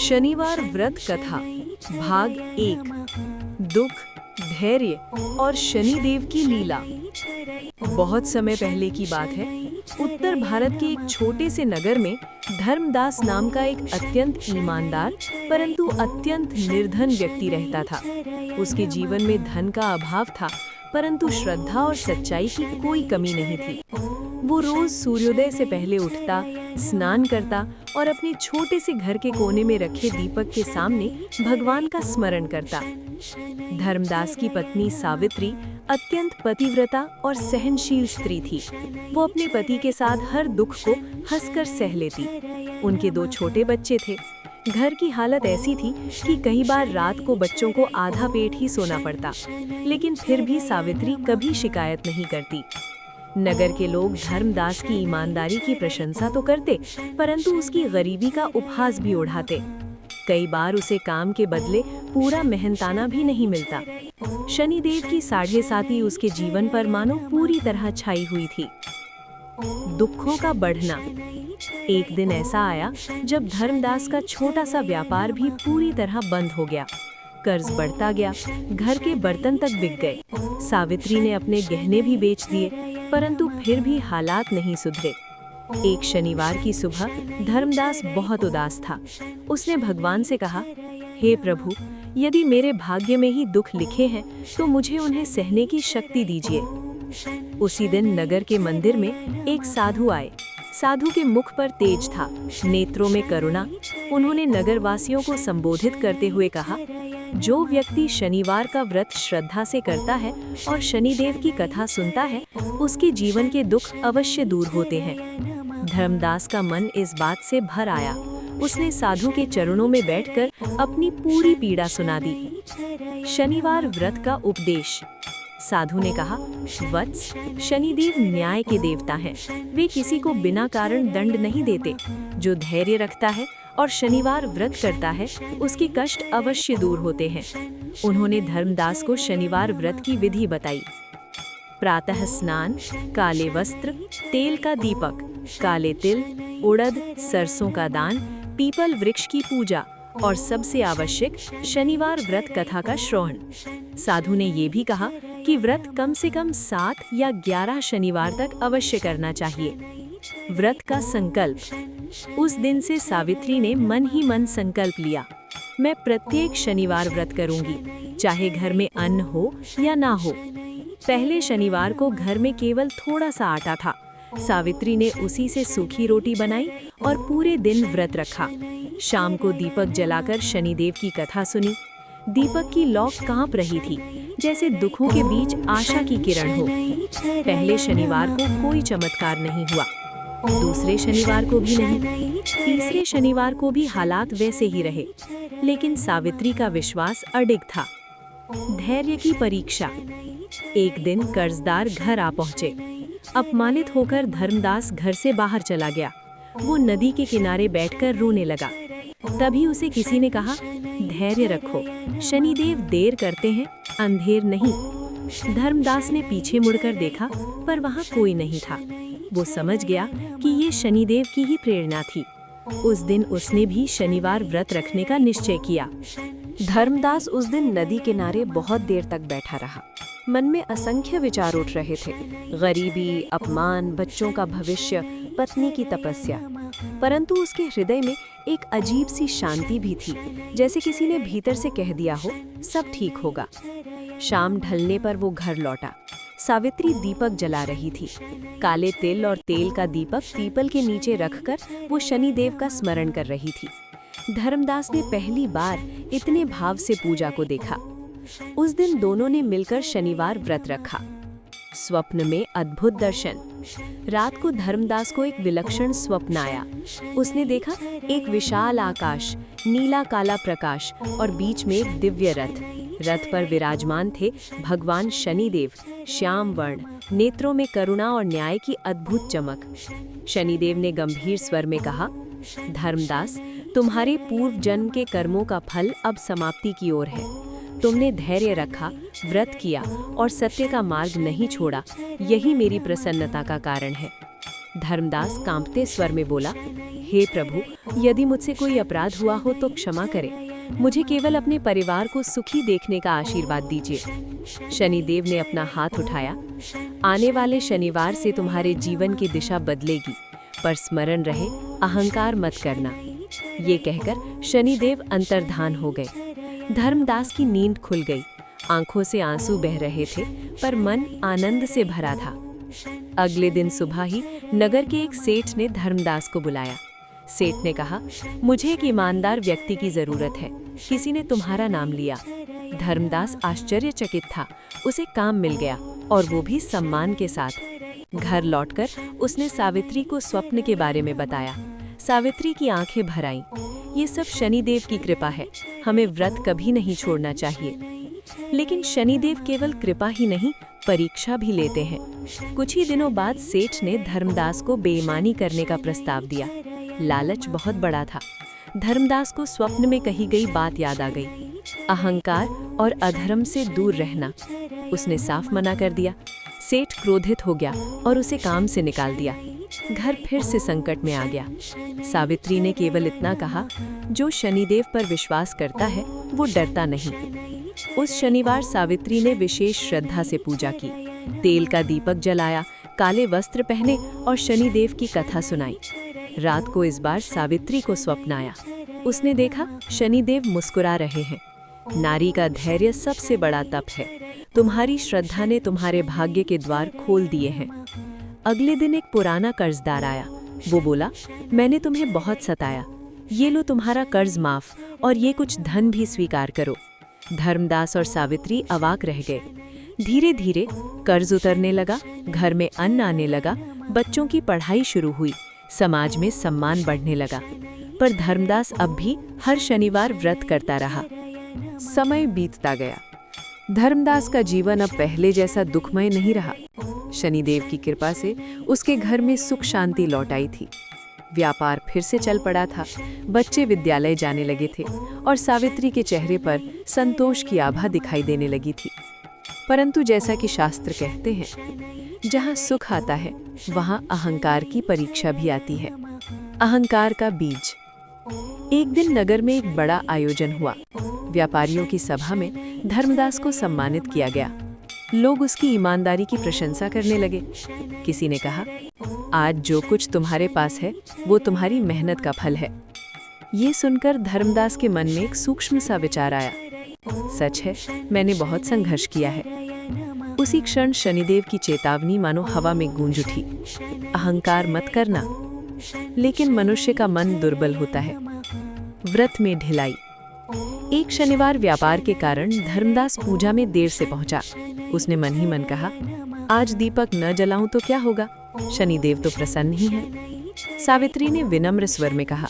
शनिवार व्रत कथा भाग 1 दुख, धैर्य और शनिदेव की लीला। बहुत समय पहले की बात है। उत्तर भारत के एक छोटे से नगर में धर्मदास नाम का एक अत्यंत ईमानदार परंतु अत्यंत निर्धन व्यक्ति रहता था। उसके जीवन में धन का अभाव था, परंतु श्रद्धा और सच्चाई की कोई कमी नहीं थी। वो रोज सूर्योदय से पहले उठता, स्नान करता और अपने छोटे से घर के कोने में रखे दीपक के सामने भगवान का स्मरण करता। धर्मदास की पत्नी सावित्री अत्यंत पतिव्रता और सहनशील स्त्री थी। वो अपने पति के साथ हर दुख को हंसकर सह लेती। उनके 2 छोटे बच्चे थे। घर की हालत ऐसी थी कि कई बार रात को बच्चों को आधा पेट ही सोना पड़ता, लेकिन फिर भी सावित्री कभी शिकायत नहीं करती। नगर के लोग धर्मदास की ईमानदारी की प्रशंसा तो करते, परंतु उसकी गरीबी का उपहास भी उड़ाते। कई बार उसे काम के बदले पूरा मेहनताना भी नहीं मिलता। शनिदेव की 7.5 उसके जीवन पर मानो पूरी तरह छाई हुई थी। दुखों का बढ़ना। एक दिन ऐसा आया जब धर्मदास का छोटा सा व्यापार भी पूरी तरह बंद हो गया। कर्ज बढ़ता गया, घर के बर्तन तक बिक गए। सावित्री ने अपने गहने भी बेच दिए, परंतु फिर भी हालात नहीं सुधरे। एक शनिवार की सुबह धर्मदास बहुत उदास था। उसने भगवान से कहा, हे प्रभु, यदि मेरे भाग्य में ही दुख लिखे हैं तो मुझे उन्हें सहने की शक्ति दीजिए। उसी दिन नगर के मंदिर में एक साधु आए। साधु के मुख पर तेज था, नेत्रों में करुणा। उन्होंने नगरवासियों को संबोधित करते हुए कहा, जो व्यक्ति शनिवार का व्रत श्रद्धा से करता है और शनिदेव की कथा सुनता है, उसके जीवन के दुख अवश्य दूर होते हैं। धर्मदास का मन इस बात से भर आया। उसने साधु के चरणों में बैठकर अपनी पूरी पीड़ा सुना दी। शनिवार व्रत का उपदेश। साधु ने कहा, वत्स, शनिदेव न्याय के देवता हैं। वे किसी को बिना कारण दंड नहीं देते। जो धैर्य रखता है और शनिवार व्रत करता है, उसके कष्ट अवश्य दूर होते हैं। उन्होंने धर्मदास को शनिवार व्रत की विधि बताई। प्रातः स्नान, काले वस्त्र, तेल का दीपक, काले तिल, उड़द, सरसों का दान, पीपल वृक्ष की पूजा और सबसे आवश्यक शनिवार व्रत कथा का श्रवण। साधु ने ये भी कहा कि व्रत कम से कम 7 या 11 शनिवार तक अवश्य करना चाहिए। व्रत का संकल्प। उस दिन से सावित्री ने मन ही मन संकल्प लिया, मैं प्रत्येक शनिवार व्रत करूंगी, चाहे घर में अन्न हो या ना हो। पहले शनिवार को घर में केवल थोड़ा सा आटा था। सावित्री ने उसी से सूखी रोटी बनाई और पूरे दिन व्रत रखा। शाम को दीपक जलाकर शनिदेव की कथा सुनी। दीपक की लौ कांप रही थी, जैसे दुखों के बीच आशा की किरण हो। पहले शनिवार को कोई चमत्कार नहीं हुआ, दूसरे शनिवार को भी नहीं, तीसरे शनिवार को भी हालात वैसे ही रहे, लेकिन सावित्री का विश्वास अडिग था। धैर्य की परीक्षा। एक दिन कर्जदार घर आ पहुंचे। अपमानित होकर धर्मदास घर से बाहर चला गया। वो नदी के किनारे बैठकर रोने लगा। तभी उसे किसी ने कहा, धैर्य रखो, शनिदेव देर करते हैं, अंधेर नहीं। धर्मदास ने पीछे मुड़कर देखा, पर वहां कोई नहीं था। वो समझ गया कि ये शनिदेव की ही प्रेरणा थी। उस दिन उसने भी शनिवार व्रत रखने का निश्चय किया। धर्मदास उस दिन नदी किनारे बहुत देर तक बैठा रहा। मन में असंख्य विचार उठ रहे थे, गरीबी, अपमान, बच्चों का भविष्य, पत्नी की तपस्या। परंतु उसके हृदय में एक अजीब सी शांति भी थी, जैसे किसी ने भीतर से कह दिया हो, सब ठीक होगा। शाम ढलने पर वो घर लौटा। सावित्री दीपक जला रही थी। काले तिल और तेल का दीपक पीपल के नीचे रखकर वो शनिदेव का स्मरण कर रही थी। धर्मदास ने पहली बार इतने भाव से पूजा को देखा। उस दिन दोनों ने मिलकर शनिवार व्रत रखा। स्वप्न में अद्भुत दर्शन। रात को धर्मदास को एक विलक्षण स्वप्न आया। उसने देखा एक विशाल आकाश, नीला काला प्रकाश और बीच में एक दिव्य रथ। रथ पर विराजमान थे भगवान शनिदेव, श्याम वर्ण, नेत्रों में करुणा और न्याय की अद्भुत चमक। शनिदेव ने गंभीर स्वर में कहा, धर्मदास, तुम्हारे पूर्व जन्म के कर्मों का फल अब समाप्ति की ओर है। तुमने धैर्य रखा, व्रत किया और सत्य का मार्ग नहीं छोड़ा, यही मेरी प्रसन्नता का कारण है। धर्मदास कांपते स्वर में बोला, हे प्रभु, यदि मुझसे कोई अपराध हुआ हो तो क्षमा करें। मुझे केवल अपने परिवार को सुखी देखने का आशीर्वाद दीजिए। शनिदेव ने अपना हाथ उठाया। आने वाले शनिवार से तुम्हारे जीवन की दिशा बदलेगी, पर स्मरण रहे, अहंकार मत करना। ये कहकर शनिदेव अंतर्धान हो गए। धर्मदास की नींद खुल गई। आंखों से आंसू बह रहे थे, पर मन आनंद से भरा था। अगले दिन सुबह ही नगर के एक सेठ ने धर्मदास को बुलाया। सेठ ने कहा, मुझे एक ईमानदार व्यक्ति की जरूरत है। किसी ने तुम्हारा नाम लिया। धर्मदास आश्चर्यचकित था। उसे काम मिल गया, और वो भी सम्मान के साथ। घर लौटकर उसने सावित्री को स्वप्न के बारे में बताया। सावित्री की आंखें भर आईं। ये सब शनिदेव की कृपा है। हमें व्रत कभी नहीं छोड़ना चाहिए। लेकिन शनिदेव केवल कृपा ही नहीं, परीक्षा भी लेते हैं। कुछ ही दिनों बाद सेठ ने धर्मदास को बेईमानी करने का प्रस्ताव दिया। लालच बहुत बड़ा था। धर्मदास को स्वप्न में कही गई बात याद आ गई, अहंकार और अधर्म से दूर रहना। उसने साफ मना कर दिया। सेठ क्रोधित हो गया और उसे काम से निकाल दिया। घर फिर से संकट में आ गया। सावित्री ने केवल इतना कहा, जो शनिदेव पर विश्वास करता है वो डरता नहीं। उस शनिवार सावित्री ने विशेष श्रद्धा से पूजा की। तेल का दीपक जलाया, काले वस्त्र पहने और शनिदेव की कथा सुनाई। रात को इस बार सावित्री को स्वप्न आया। उसने देखा शनिदेव मुस्कुरा रहे हैं। नारी का धैर्य सबसे बड़ा तप है। तुम्हारी श्रद्धा ने तुम्हारे भाग्य के द्वार खोल दिए हैं। अगले दिन एक पुराना कर्जदार आया। वो बोला, मैंने तुम्हें बहुत सताया। ये लो तुम्हारा कर्ज माफ, और ये कुछ धन भी स्वीकार करो। धर्मदास और सावित्री अवाक रह गए। धीरे धीरे कर्ज उतरने लगा, घर में अन्न आने लगा, बच्चों की पढ़ाई शुरू हुई, समाज में सम्मान बढ़ने लगा। पर धर्मदास अब भी हर शनिवार व्रत करता रहा। समय बीतता गया। धर्मदास का जीवन अब पहले जैसा दुखमय नहीं रहा। शनिदेव की कृपा से उसके घर में सुख शांति लौट आई थी। व्यापार फिर से चल पड़ा था। बच्चे विद्यालय जाने लगे थे और सावित्री के चेहरे पर संतोष की आभा दिखाई देने लगी थी। परंतु जैसा कि शास्त्र कहते हैं, जहाँ सुख आता है वहाँ अहंकार की परीक्षा भी आती है। अहंकार का बीज। एक दिन नगर में एक बड़ा आयोजन हुआ। व्यापारियों की सभा में धर्मदास को सम्मानित किया गया। लोग उसकी ईमानदारी की प्रशंसा करने लगे। किसी ने कहा, आज जो कुछ तुम्हारे पास है वो तुम्हारी मेहनत का फल है। ये सुनकर धर्मदास के मन में एक सूक्ष्म सा विचार आया, सच है, मैंने बहुत संघर्ष किया है। उसी क्षण शनिदेव की चेतावनी मानो हवा में गूंज उठी, अहंकार मत करना। लेकिन मनुष्य का मन दुर्बल होता है। व्रत में ढिलाई। एक शनिवार व्यापार के कारण धर्मदास पूजा में देर से पहुंचा। उसने मन ही मन कहा, आज दीपक न जलाऊं तो क्या होगा, शनिदेव तो प्रसन्न ही है। सावित्री ने विनम्र स्वर में कहा,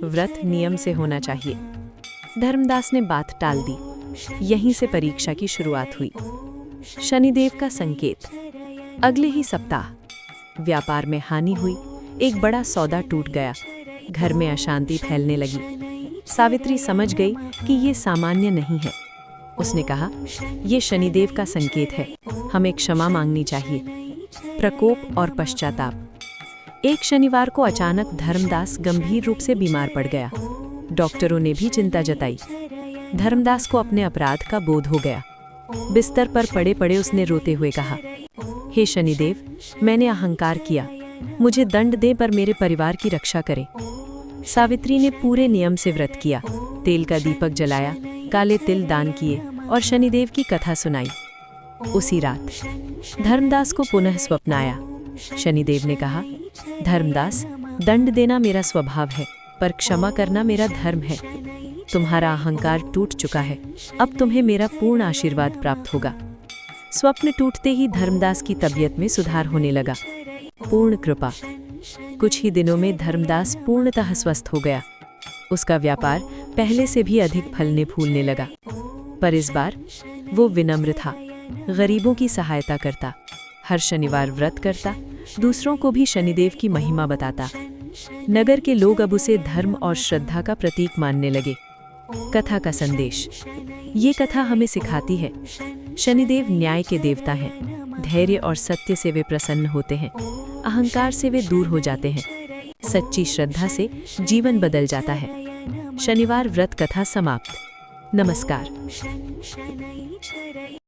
व्रत नियम से होना चाहिए। धर्मदास ने बात टाल दी। यहीं से परीक्षा की शुरुआत हुई। शनिदेव का संकेत। अगले ही सप्ताह व्यापार में हानि हुई। एक बड़ा सौदा टूट गया। घर में अशांति फैलने लगी। सावित्री समझ गई कि ये सामान्य नहीं है। उसने कहा, ये शनिदेव का संकेत है, हमें क्षमा मांगनी चाहिए। प्रकोप और पश्चाताप। एक शनिवार को अचानक धर्मदास गंभीर रूप से बीमार पड़ गया। डॉक्टरों ने भी चिंता जताई। धर्मदास को अपने अपराध का बोध हो गया। बिस्तर पर पड़े पड़े उसने रोते हुए कहा, हे शनिदेव, मैंने अहंकार किया, मुझे दंड दे पर मेरे परिवार की रक्षा करे। सावित्री ने पूरे नियम से व्रत किया। तेल का दीपक जलाया, काले तिल दान किए और शनिदेव की कथा सुनाई। उसी रात धर्मदास को पुनः स्वप्न आया। शनिदेव ने कहा, धर्मदास, दंड देना मेरा स्वभाव है, पर क्षमा करना मेरा धर्म है। तुम्हारा अहंकार टूट चुका है, अब तुम्हें मेरा पूर्ण आशीर्वाद प्राप्त होगा। स्वप्न टूटते ही धर्मदास की तबीयत में सुधार होने लगा। पूर्ण कृपा। कुछ ही दिनों में धर्मदास पूर्णतः स्वस्थ हो गया। उसका व्यापार पहले से भी अधिक फलने फूलने लगा। पर इस बार वो विनम्र था, गरीबों की सहायता करता, हर शनिवार व्रत करता, दूसरों को भी शनिदेव की महिमा बताता। नगर के लोग अब उसे धर्म और श्रद्धा का प्रतीक मानने लगे। कथा का संदेश। ये कथा हमें सिखाती है, शनिदेव न्याय के देवता हैं। धैर्य और सत्य से वे प्रसन्न होते हैं। अहंकार से वे दूर हो जाते हैं। सच्ची श्रद्धा से जीवन बदल जाता है। शनिवार व्रत कथा समाप्त। नमस्कार।